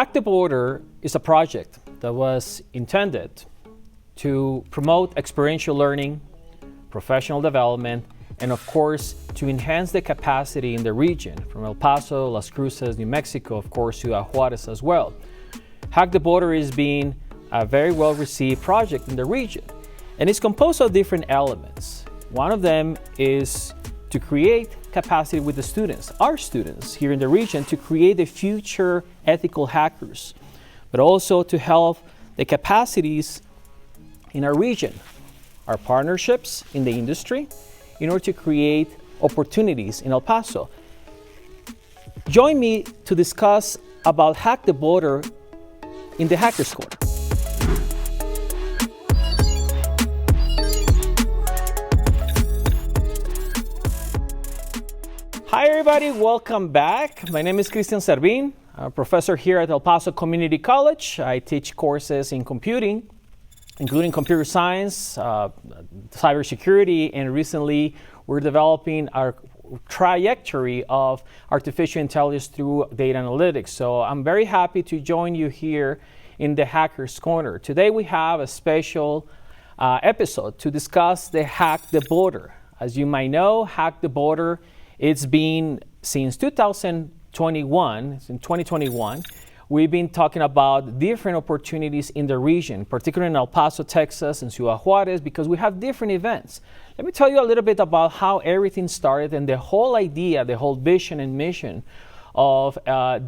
Hack the Border is a project that was intended to promote experiential learning, professional development, and of course, to enhance the capacity in the region from El Paso, Las Cruces, New Mexico, of course, to Juarez as well. Hack the Border is being a very well-received project in the region, and it's composed of different elements. One of them is to create capacity with the students, our students here in the region, to create the future ethical hackers, but also to help the capacities in our region, our partnerships in the industry, in order to create opportunities in El Paso. Join me to discuss about Hack the Border in the Hackers Corner. Hi everybody, welcome back. My name is Servín. I'm a professor here at El Paso Community College. I teach courses in computing, including computer science, cybersecurity, and recently we're developing our trajectory of artificial intelligence through data analytics. So I'm very happy to join you here in the Hackers Corner. Today we have a special episode to discuss the Hack the Border. As you might know, Hack the Border, it's been since 2021, in 2021, we've been talking about different opportunities in the region, particularly in El Paso, Texas, and Ciudad Juarez, because we have different events. Let me tell you a little bit about how everything started and the whole idea, the whole vision and mission of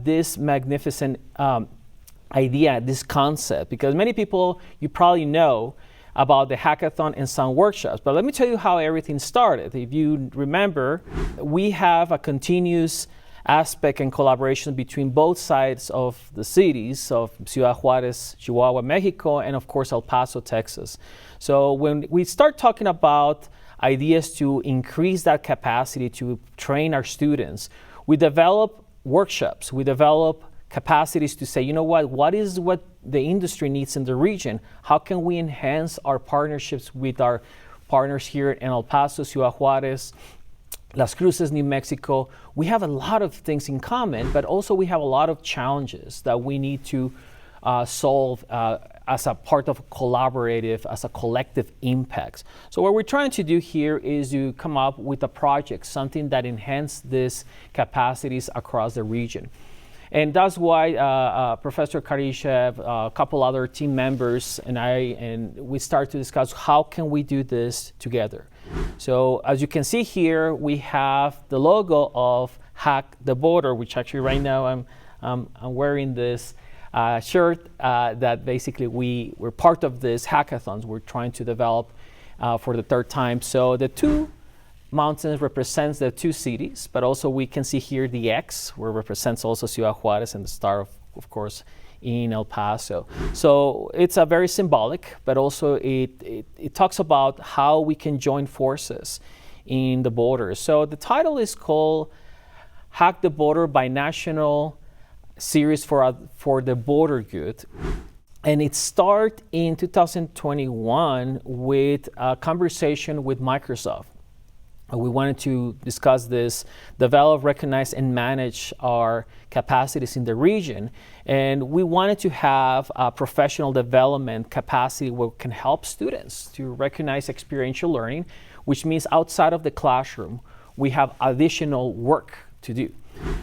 this magnificent idea, this concept, because many people, you probably know about the hackathon and some workshops, but let me tell you how everything started. If you remember, we have a continuous aspect and collaboration between both sides of the cities of Ciudad Juarez, Chihuahua, Mexico, and of course El Paso, Texas. So when we start talking about ideas to increase that capacity to train our students, we develop workshops, we develop capacities to say, you know what is what the industry needs in the region? How can we enhance our partnerships with our partners here in El Paso, Ciudad Juarez, Las Cruces, New Mexico? We have a lot of things in common, but also we have a lot of challenges that we need to solve as a part of collaborative, as a collective impact. So what we're trying to do here is to come up with a project, something that enhances these capacities across the region. And that's why Professor Karishev, a couple other team members, and we start to discuss how can we do this together. So as you can see here, we have the logo of Hack the Border, which actually right now I'm wearing this shirt that basically we're part of this hackathons we're trying to develop for the third time. So the two mountains represents the two cities, but also we can see here the X, where represents also Ciudad Juarez, and the star, of course, in El Paso. So it's a very symbolic, but also it talks about how we can join forces in the borders. So the title is called Hack the Border Binational Series for the Border Good. And it started in 2021 with a conversation with Microsoft. We wanted to discuss this, develop, recognize, and manage our capacities in the region. And we wanted to have a professional development capacity where we can help students to recognize experiential learning, which means outside of the classroom, we have additional work to do.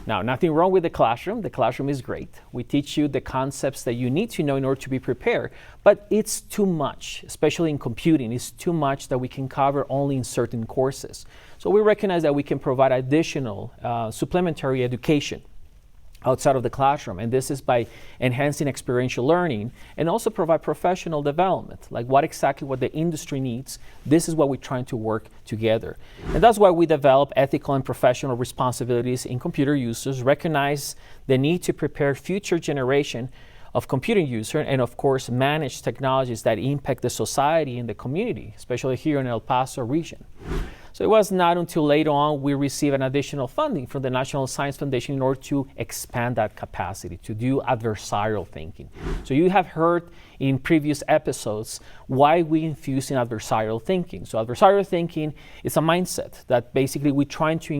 Now, nothing wrong with the classroom. The classroom is great. We teach you the concepts that you need to know in order to be prepared, but it's too much, especially in computing. It's too much that we can cover only in certain courses. So we recognize that we can provide additional supplementary education outside of the classroom, and this is by enhancing experiential learning and also provide professional development, like what the industry needs. This is what we're trying to work together. And that's why we develop ethical and professional responsibilities in computer users, recognize the need to prepare future generation of computing users, and of course manage technologies that impact the society and the community, especially here in El Paso region. So it was not until later on we received an additional funding from the National Science Foundation in order to expand that capacity, to do adversarial thinking. So you have heard in previous episodes why we infuse in adversarial thinking. So adversarial thinking is a mindset that basically we're trying to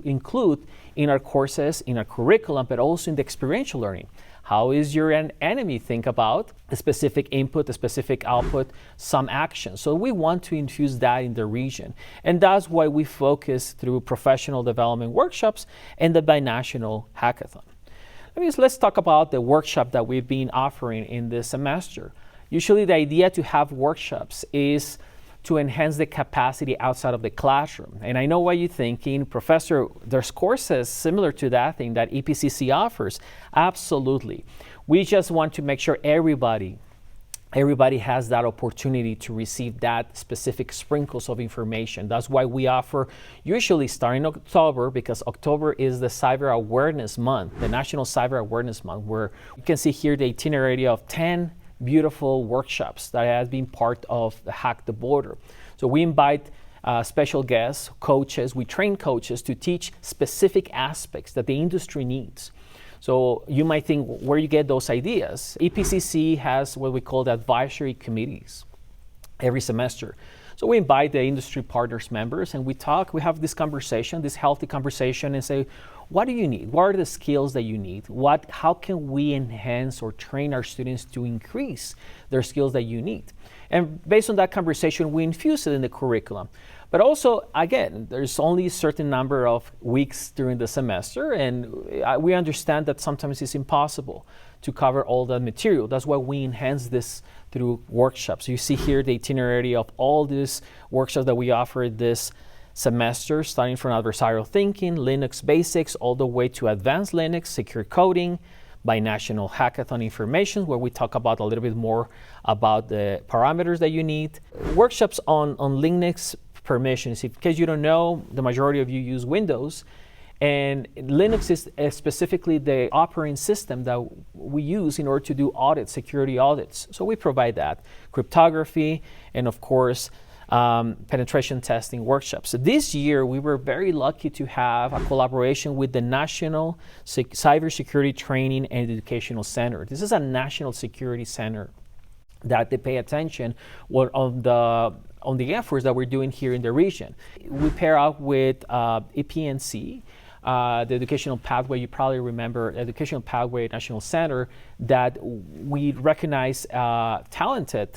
include in our courses, in our curriculum, but also in the experiential learning. How is your enemy think about a specific input, a specific output, some action? So we want to infuse that in the region. And that's why we focus through professional development workshops and the binational hackathon. Let's talk about the workshop that we've been offering in this semester. Usually the idea to have workshops is to enhance the capacity outside of the classroom. And I know what you're thinking, Professor, there's courses similar to that thing that EPCC offers. Absolutely. We just want to make sure everybody has that opportunity to receive that specific sprinkles of information. That's why we offer, usually starting October, because October is the Cyber Awareness Month, the National Cyber Awareness Month, where you can see here the itinerary of 10 beautiful workshops that has been part of the Hack the Border. So we invite special guests, coaches, we train coaches to teach specific aspects that the industry needs. So you might think, where you get those ideas? EPCC has what we call the advisory committees every semester. So we invite the industry partners members and we have this conversation, this healthy conversation, and say, what do you need? What are the skills that you need? How can we enhance or train our students to increase their skills that you need? And based on that conversation, we infuse it in the curriculum. But also, again, there's only a certain number of weeks during the semester, and we understand that sometimes it's impossible to cover all that material. That's why we enhance this through workshops. You see here the itinerary of all these workshops that we offer this semester, starting from adversarial thinking, Linux basics, all the way to advanced Linux, secure coding, binational hackathon information, where we talk about a little bit more about the parameters that you need. Workshops on Linux permissions. In case you don't know, the majority of you use Windows, and Linux is specifically the operating system that we use in order to do audits, security audits. So we provide that, cryptography, and of course, penetration testing workshops. So this year, we were very lucky to have a collaboration with the National Cybersecurity Training and Educational Center. This is a national security center that they pay attention on the efforts that we're doing here in the region. We pair up with EPCC, the Educational Pathway. You probably remember Educational Pathway National Center, that we recognize talented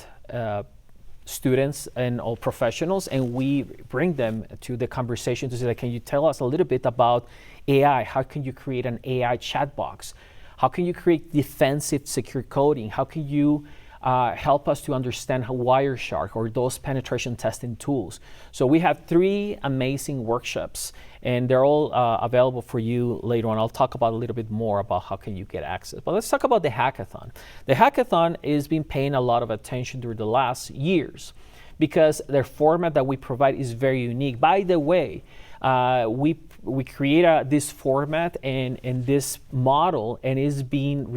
students and all professionals, and we bring them to the conversation to say, can you tell us a little bit about AI? How can you create an AI chat box? How can you create defensive secure coding? How can you help us to understand how Wireshark or those penetration testing tools? So we have 3 amazing workshops, and they're all available for you later on. I'll talk about a little bit more about how can you get access. But let's talk about the hackathon. The hackathon has been paying a lot of attention during the last years because their format that we provide is very unique. By the way, we create this format and this model, and it's being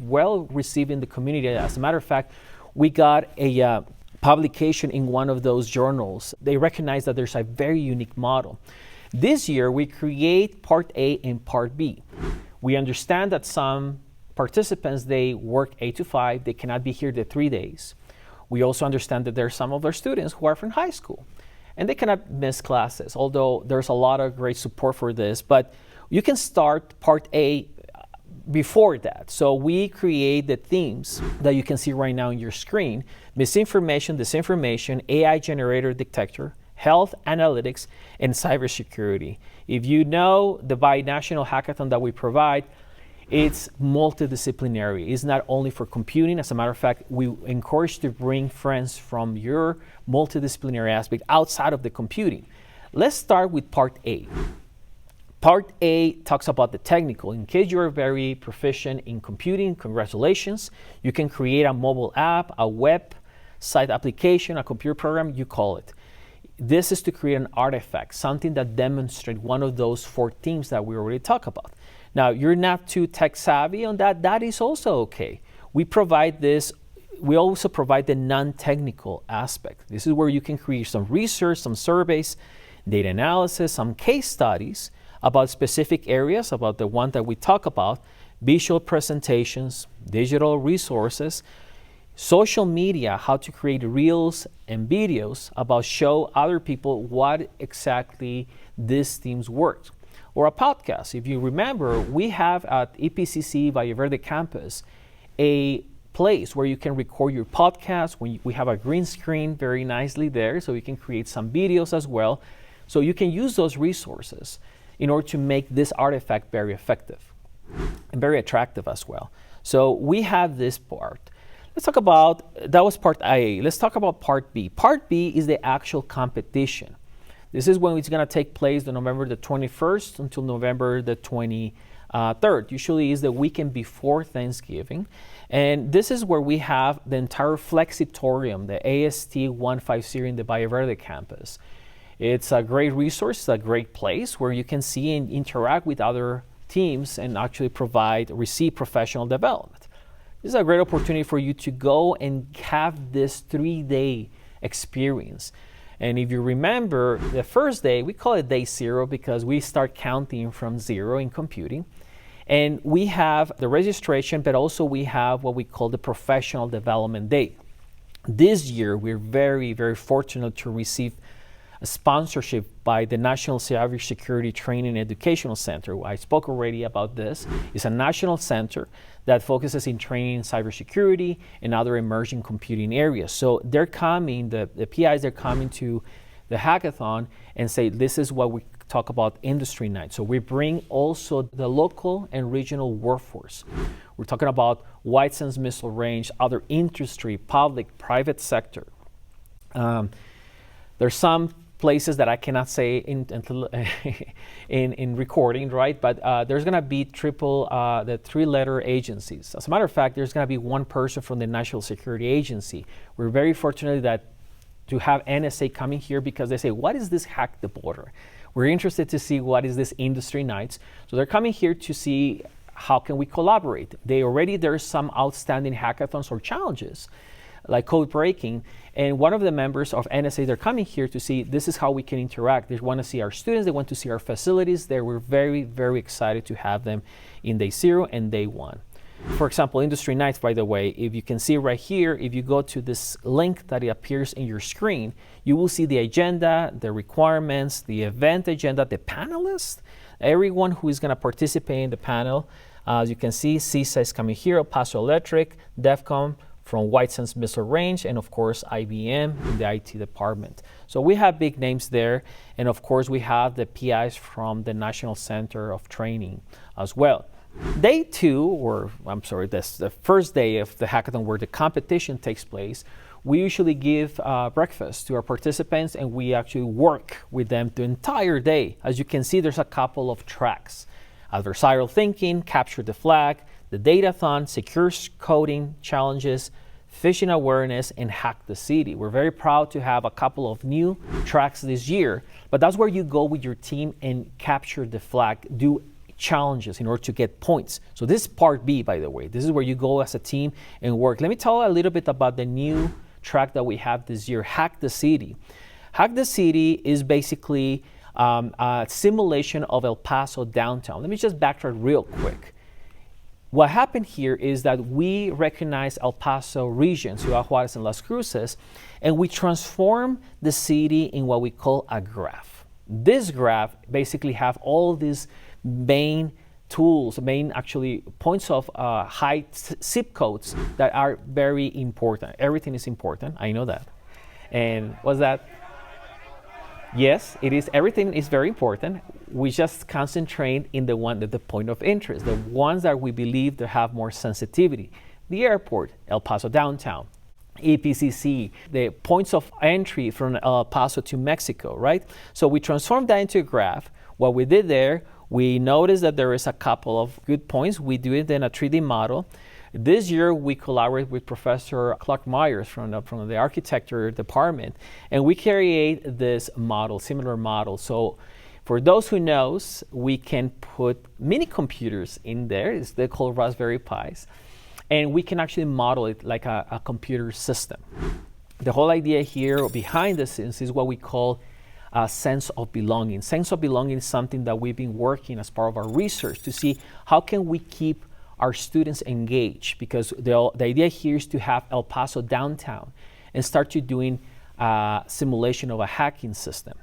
well received in the community. As a matter of fact, we got a publication in one of those journals. They recognize that there's a very unique model. This year, we create Part A and Part B. We understand that some participants, they work 8 to 5. They cannot be here the 3 days. We also understand that there are some of our students who are from high school, and they cannot miss classes, although there's a lot of great support for this. But you can start Part A before that. So we create the themes that you can see right now on your screen: misinformation, disinformation, AI generator detector, health analytics, and cybersecurity. If you know the binational hackathon that we provide, it's multidisciplinary. It's not only for computing. As a matter of fact, we encourage to bring friends from your multidisciplinary aspect outside of the computing. Let's start with Part A. Part A talks about the technical. In case you're very proficient in computing, congratulations. You can create a mobile app, a website application, a computer program, you call it. This is to create an artifact, something that demonstrates one of those 4 themes that we already talked about. Now, you're not too tech savvy on that. That is also okay. We provide this. We also provide the non-technical aspect. This is where you can create some research, some surveys, data analysis, some case studies about specific areas, about the one that we talk about, visual presentations, digital resources, social media, how to create reels and videos about show other people what exactly these themes work. or a podcast. If you remember, we have at EPCC Valle Verde campus a place where you can record your podcast. We have a green screen very nicely there, so you can create some videos as well. So you can use those resources in order to make this artifact very effective and very attractive as well. So we have this part. Let's talk about, that was part A. Let's talk about part B. Part B is the actual competition. This is when it's going to take place on November the 21st until November the 23rd. Usually is the weekend before Thanksgiving. And this is where we have the entire Flexitorium, the AST 150 in the Valle Verde campus. It's a great resource, a great place where you can see and interact with other teams and actually receive professional development. This is a great opportunity for you to go and have this 3-day experience. And if you remember, the first day, we call it day 0 because we start counting from 0 in computing. And we have the registration, but also we have what we call the professional development day. This year, we're very, very fortunate to receive a sponsorship by the National Cybersecurity Training and Educational Center. I spoke already about this. It's a national center that focuses in training in cybersecurity and other emerging computing areas. So they're coming, the PIs, they're coming to the hackathon and say, this is what we talk about industry night. So we bring also the local and regional workforce. We're talking about White Sands Missile Range, other industry, public, private sector. There's some places that I cannot say in recording, right? But there's going to be the 3-letter agencies. As a matter of fact, there's going to be one person from the National Security Agency. We're very fortunate to have NSA coming here because they say, what is this Hack the Border? We're interested to see what is this industry nights. So they're coming here to see how can we collaborate. There's some outstanding hackathons or challenges like code breaking. And one of the members of NSA, they're coming here to see this is how we can interact. They want to see our students, they want to see our facilities. We're very, very excited to have them in day 0 and day 1. For example, industry nights, by the way, if you can see right here, if you go to this link that appears in your screen, you will see the agenda, the requirements, the event agenda, the panelists, everyone who is going to participate in the panel. As you can see, CISA is coming here, Paso Electric, DEFCON, from White Sands Missile Range, and of course IBM in the IT department. So we have big names there, and of course we have the PIs from the National Center of Training as well. Day 2, that's the first day of the hackathon where the competition takes place, we usually give breakfast to our participants and we actually work with them the entire day. As you can see, there's a couple of tracks. Adversarial thinking, capture the flag, the datathon, secure coding challenges, phishing awareness, and hack the city. We're very proud to have a couple of new tracks this year, but that's where you go with your team and capture the flag, do challenges in order to get points. So this is part B, by the way. This is where you go as a team and work. Let me tell you a little bit about the new track that we have this year, Hack the City. Hack the City is basically a simulation of El Paso downtown. Let me just backtrack real quick. What happened here is that we recognize El Paso region, Ciudad Juarez and Las Cruces, and we transform the city in what we call a graph. This graph basically have all these main tools, actually points of high zip codes that are very important. Everything is important, I know that. And what's that? Yes, it is. Everything is very important. We just concentrate in the point of interest, the ones that we believe that have more sensitivity. The airport, El Paso downtown, EPCC, the points of entry from El Paso to Mexico, right? So we transformed that into a graph. What we did there, we noticed that there is a couple of good points. We do it in a 3D model. This year, we collaborate with Professor Clark Myers from the architecture department, and we create this model, similar model. So for those who knows, we can put mini computers in there. They're called Raspberry Pis, and we can actually model it like a computer system. The whole idea here behind the scenes is what we call a sense of belonging. Sense of belonging is something that we've been working as part of our research to see how can we keep our students engaged, because the idea here is to have El Paso downtown and start to doing simulation of a hacking system.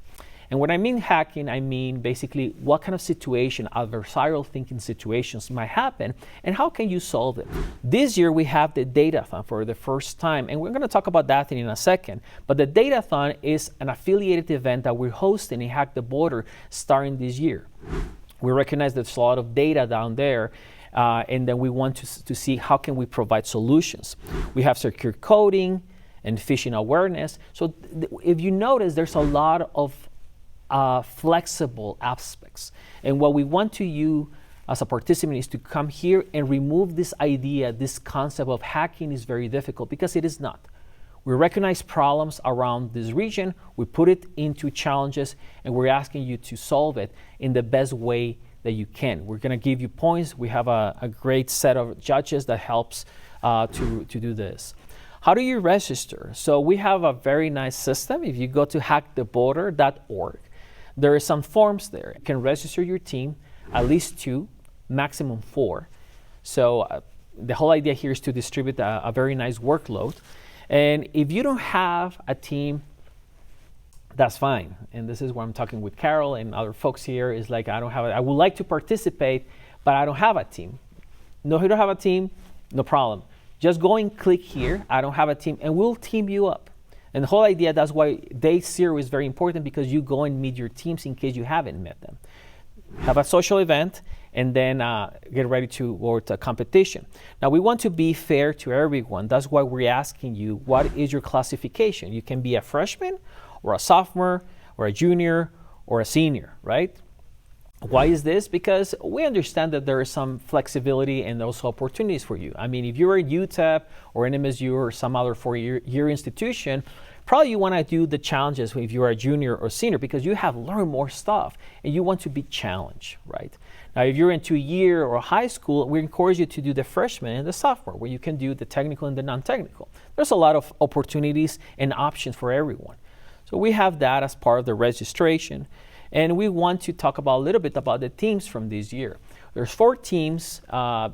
And when I mean hacking, I mean basically what kind of situation, adversarial thinking situations might happen, and how can you solve it. This year we have the Datathon for the first time, and we're going to talk about that in a second. But the Datathon is an affiliated event that we're hosting in Hack the Border starting this year. We recognize there's a lot of data down there, and then we want to see how can we provide solutions. We have secure coding and phishing awareness. So if you notice, there's a lot of flexible aspects. And what we want to you as a participant is to come here and remove this idea, this concept of hacking is very difficult, because it is not. We recognize problems around this region, we put it into challenges, and we're asking you to solve it in the best way that you can. We're going to give you points. We have a great set of judges that helps to do this. How do you register? So we have a very nice system. If you go to hacktheborder.org, there are some forms there. You can register your team, at least 2, maximum 4. So the whole idea here is to distribute a very nice workload. And if you don't have a team, that's fine. And this is where I'm talking with Carol and other folks here, is like, I would like to participate, but I don't have a team. No, you don't have a team, no problem. Just go and click here, I don't have a team, and we'll team you up. And the whole idea, that's why day 0 is very important, because you go and meet your teams in case you haven't met them. Have a social event, and then get ready to go to a competition. Now, we want to be fair to everyone. That's why we're asking you, what is your classification? You can be a freshman, or a sophomore, or a junior, or a senior, right? Why is this? Because we understand that there is some flexibility and also opportunities for you. I mean, if you're at UTEP or NMSU or some other 4-year institution, probably you want to do the challenges if you're a junior or senior, because you have learned more stuff and you want to be challenged, right? Now, if you're into a year or high school, we encourage you to do the freshman and the sophomore, where you can do the technical and the non-technical. There's a lot of opportunities and options for everyone. So we have that as part of the registration. And we want to talk about a little bit about the teams from this year. There's 4 teams.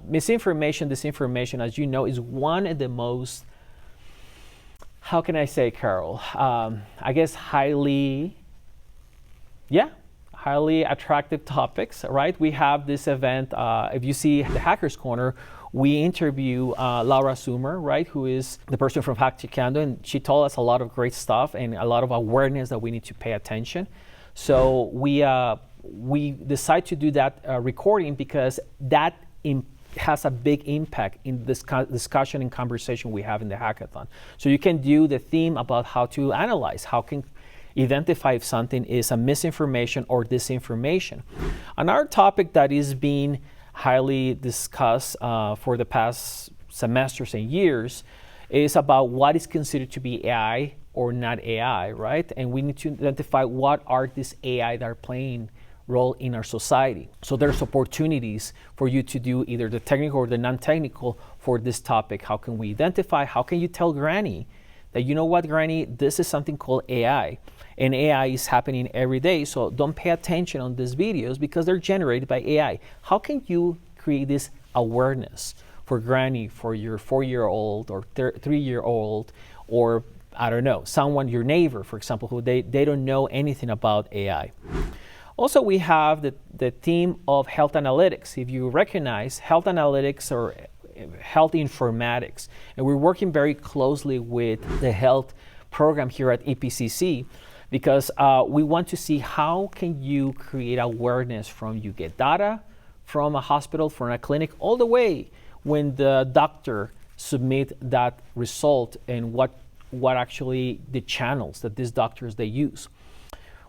Misinformation, disinformation, as you know, is one of the most, how can I say, Carol? I guess highly attractive topics, right? We have this event. If you see the Hackers Corner, we interview Laura Sumer, right, who is the person from Hack Chicando, and she told us a lot of great stuff and a lot of awareness that we need to pay attention. So we decide to do that recording, because that has a big impact in this discussion and conversation we have in the hackathon. So you can do the theme about how to analyze, how can identify if something is a misinformation or disinformation. Another topic that is being highly discussed for the past semesters and years is about what is considered to be AI or not AI, right? And we need to identify what are these AI that are playing role in our society. So there's opportunities for you to do either the technical or the non-technical for this topic. How can we identify? How can you tell Granny that, you know what, Granny, this is something called AI, and AI is happening every day, so don't pay attention on these videos because they're generated by AI. How can you create this awareness for Granny, for your 4-year-old or 3-year-old, or I don't know, someone, your neighbor, for example, who they don't know anything about AI. Also, we have the theme of health analytics. If you recognize health analytics or health informatics, and we're working very closely with the health program here at EPCC, because we want to see how can you create awareness from you get data from a hospital, from a clinic, all the way when the doctor submit that result and what actually the channels that these doctors they use.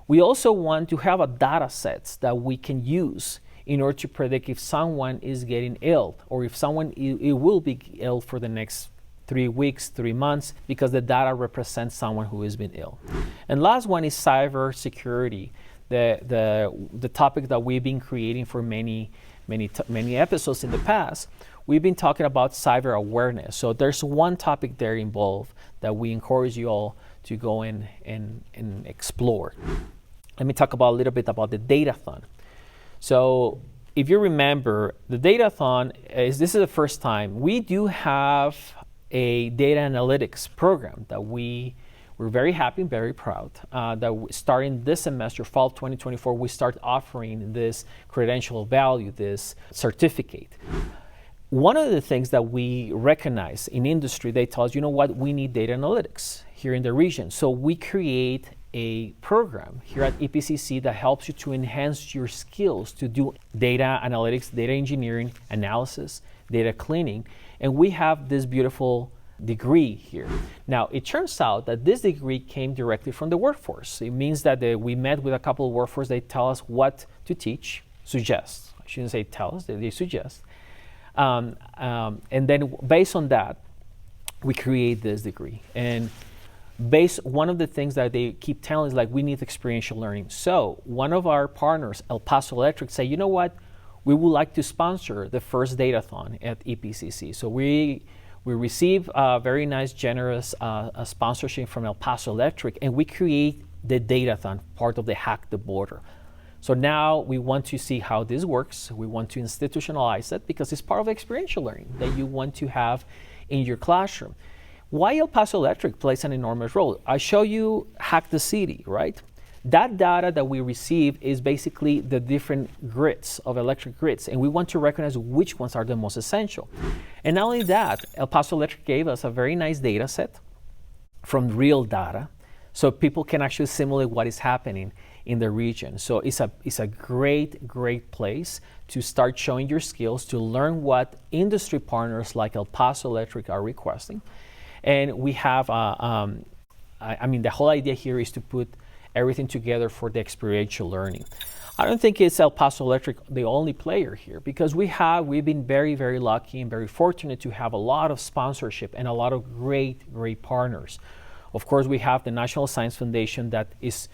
We also want to have a data sets that we can use in order to predict if someone is getting ill, or if someone it will be ill for the next 3 weeks, 3 months, because the data represents someone who has been ill. And last one is cyber security, the topic that we've been creating for many episodes in the past. We've been talking about cyber awareness. So there's one topic there involved that we encourage you all to go in and explore. Let me talk about a little bit about the Datathon. So if you remember, the Datathon this is the first time. We do have a data analytics program that we're we're very happy and very proud that starting this semester, fall 2024, we start offering this credential value, this certificate. One of the things that we recognize in industry, they tell us, you know what, we need data analytics here in the region. So we create a program here at EPCC that helps you to enhance your skills to do data analytics, data engineering, analysis, data cleaning. And we have this beautiful degree here. Now, it turns out that this degree came directly from the workforce. It means that we met with a couple of workforce. They tell us what to teach, suggest. I shouldn't say tell us, they suggest. And then based on that, we create this degree. And one of the things that they keep telling is like, we need experiential learning. So one of our partners, El Paso Electric, say, you know what, we would like to sponsor the first datathon at EPCC. So we receive a very nice, generous sponsorship from El Paso Electric, and we create the datathon, part of the Hack the Border. So now we want to see how this works. We want to institutionalize it because it's part of experiential learning that you want to have in your classroom. Why El Paso Electric plays an enormous role? I show you Hack the City, right? That data that we receive is basically the different grids of electric grids, and we want to recognize which ones are the most essential. And not only that, El Paso Electric gave us a very nice data set from real data, so people can actually simulate what is happening in the region. So it's a great place to start showing your skills, to learn what industry partners like El Paso Electric are requesting. And we have, I mean, the whole idea here is to put everything together for the experiential learning. I don't think it's El Paso Electric the only player here, because we've been very lucky and very fortunate to have a lot of sponsorship and a lot of great partners. Of course, we have the National Science Foundation that is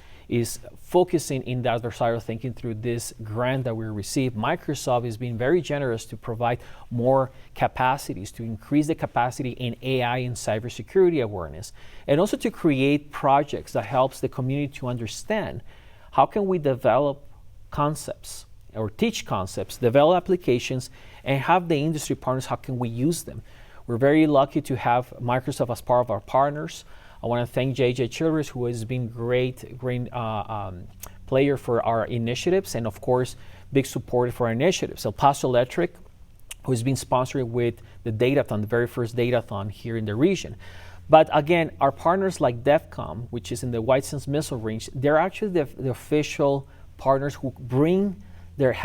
focusing in the adversarial thinking through this grant that we received. Microsoft is being very generous to provide more capacities, to increase the capacity in AI and cybersecurity awareness, and also to create projects that helps the community to understand how can we develop concepts or teach concepts, develop applications, and have the industry partners, how can we use them? We're very lucky to have Microsoft as part of our partners. I want to thank JJ Childress, who has been great player for our initiatives, and of course, big supporter for our initiatives. El Paso Electric, who has been sponsoring with the Datathon, the very first Datathon here in the region. But again, our partners like DEFCON, which is in the White Sands Missile Range, they're actually the official partners who bring their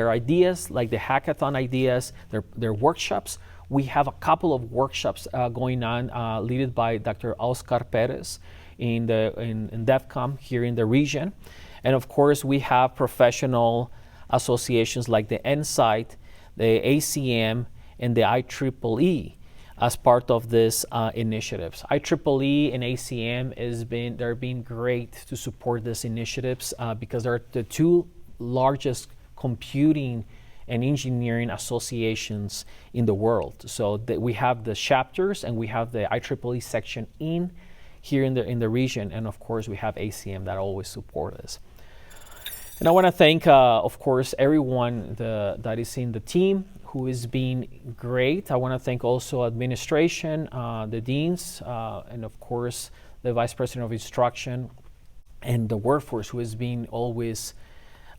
ideas, like the hackathon ideas, their workshops. We have a couple of workshops going on, led by Dr. Oscar Perez in DEFCON here in the region. And of course, we have professional associations like the NSITE, the ACM, and the IEEE as part of this initiatives. IEEE and ACM they're being great to support these initiatives because they're the two largest computing and engineering associations in the world. So we have the chapters and we have the IEEE section here in the region, and of course we have ACM that always support us. And I want to thank, of course, everyone that is in the team who has been great. I want to thank also administration, the deans, and of course the vice president of instruction, and the workforce who has been always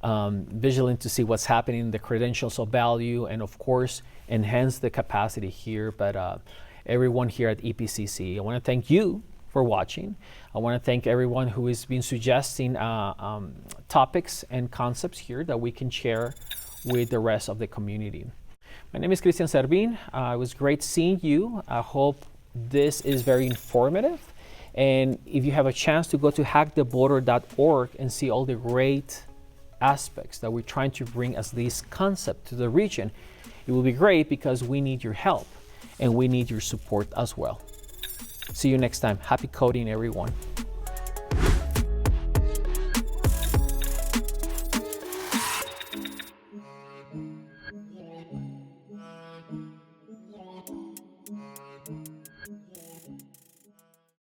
vigilant to see what's happening in the credentials of value, and of course enhance the capacity here. But everyone here at EPCC, I want to thank you for watching. I want to thank everyone who has been suggesting topics and concepts here that we can share with the rest of the community. My name is Christian Servín. It was great seeing you. I hope this is very informative. And if you have a chance to go to hacktheborder.org and see all the great aspects that we're trying to bring as this concept to the region, it will be great, because we need your help and we need your support as well. See you next time. Happy coding, everyone.